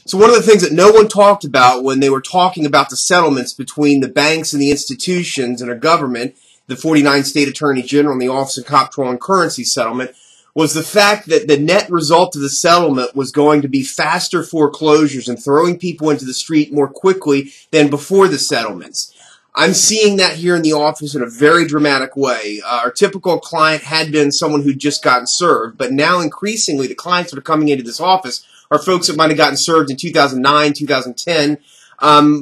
So one of the things that no one talked about when they were talking about the settlements between the banks and the institutions and our government, the 49 state attorney general and the Office of Comptroller and Currency settlement, was the fact that the net result of the settlement was going to be faster foreclosures and throwing people into the street more quickly than before the settlements. I'm seeing that here in the office in a very dramatic way. Our typical client had been someone who'd just gotten served, but now increasingly the clients that are coming into this office are folks that might have gotten served in 2009, 2010,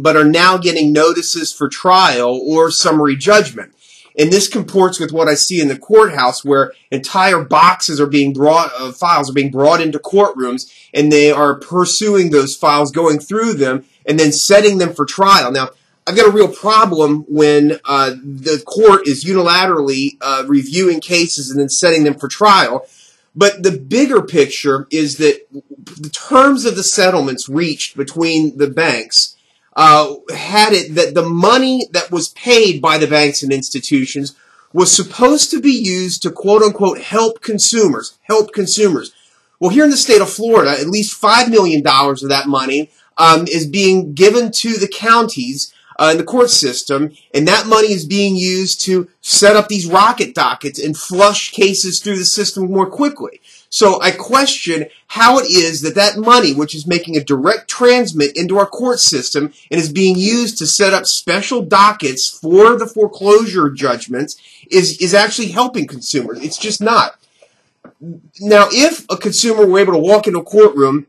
but are now getting notices for trial or summary judgment. And this comports with what I see in the courthouse, where entire boxes are being brought, files are being brought into courtrooms, and they are pursuing those files, going through them, and then setting them for trial. Now, I've got a real problem when the court is unilaterally reviewing cases and then setting them for trial. But the bigger picture is that the terms of the settlements reached between the banks had it that the money that was paid by the banks and institutions was supposed to be used to quote-unquote help consumers. Well, here in the state of Florida, at least $5 million of that money is being given to the counties in the court system, and that money is being used to set up these rocket dockets and flush cases through the system more quickly. So I question how it is that that money, which is making a direct transmit into our court system and is being used to set up special dockets for the foreclosure judgments, is actually helping consumers. It's just not. Now, if a consumer were able to walk into a courtroom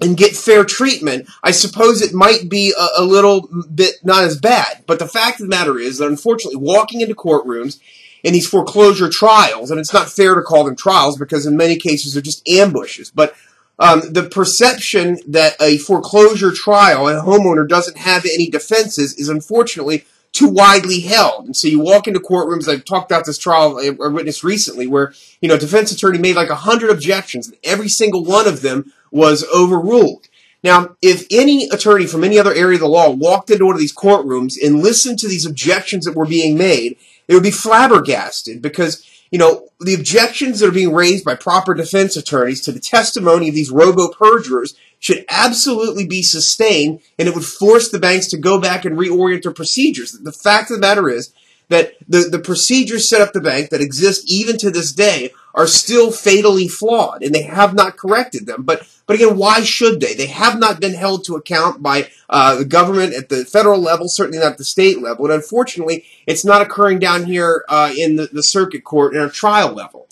and get fair treatment, I suppose it might be a little bit not as bad. But the fact of the matter is that, unfortunately, walking into courtrooms in these foreclosure trials, and it's not fair to call them trials because in many cases they're just ambushes, but the perception that a foreclosure trial, a homeowner doesn't have any defenses, is unfortunately too widely held. And so you walk into courtrooms. I've talked about this trial I witnessed recently where, a defense attorney made like 100 objections, and every single one of them was overruled. Now, if any attorney from any other area of the law walked into one of these courtrooms and listened to these objections that were being made, they would be flabbergasted because, the objections that are being raised by proper defense attorneys to the testimony of these robo-perjurers should absolutely be sustained, and it would force the banks to go back and reorient their procedures. The fact of the matter is that the procedures set up the bank that exist even to this day are still fatally flawed, and they have not corrected them. But again, why should they? They have not been held to account by the government at the federal level, certainly not at the state level, and unfortunately, it's not occurring down here in the circuit court at our trial level.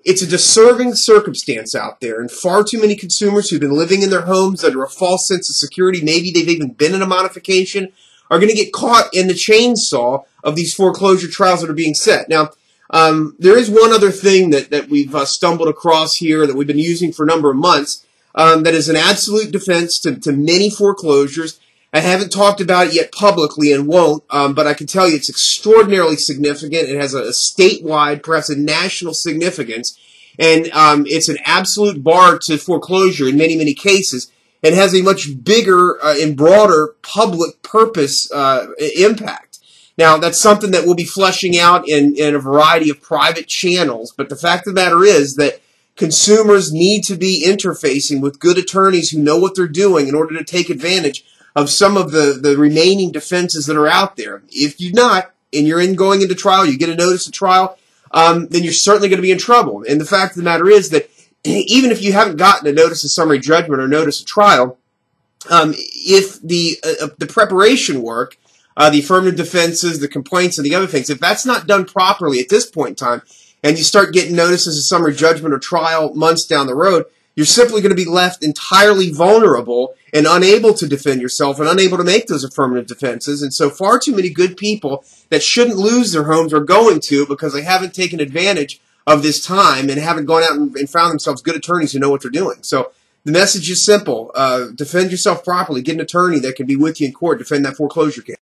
It's a disturbing circumstance out there, and far too many consumers who've been living in their homes under a false sense of security, maybe they've even been in a modification, are going to get caught in the chainsaw of these foreclosure trials that are being set. Now, there is one other thing that we've stumbled across here that we've been using for a number of months that is an absolute defense to many foreclosures. I haven't talked about it yet publicly and won't, but I can tell you it's extraordinarily significant. It has a statewide, perhaps a national significance, and it's an absolute bar to foreclosure in many, many cases, and has a much bigger and broader public purpose impact. Now, that's something that we'll be fleshing out in a variety of private channels, but the fact of the matter is that consumers need to be interfacing with good attorneys who know what they're doing in order to take advantage of some of the remaining defenses that are out there. If you're not, and you're going into trial, you get a notice of trial, then you're certainly going to be in trouble. And the fact of the matter is that even if you haven't gotten a notice of summary judgment or notice of trial, if the preparation work, the affirmative defenses, the complaints, and the other things, if that's not done properly at this point in time, and you start getting notices of summary judgment or trial months down the road, you're simply going to be left entirely vulnerable and unable to defend yourself and unable to make those affirmative defenses. And so far too many good people that shouldn't lose their homes are going to because they haven't taken advantage of this time and haven't gone out and found themselves good attorneys who know what they're doing. So the message is simple. Defend yourself properly. Get an attorney that can be with you in court, defend that foreclosure case.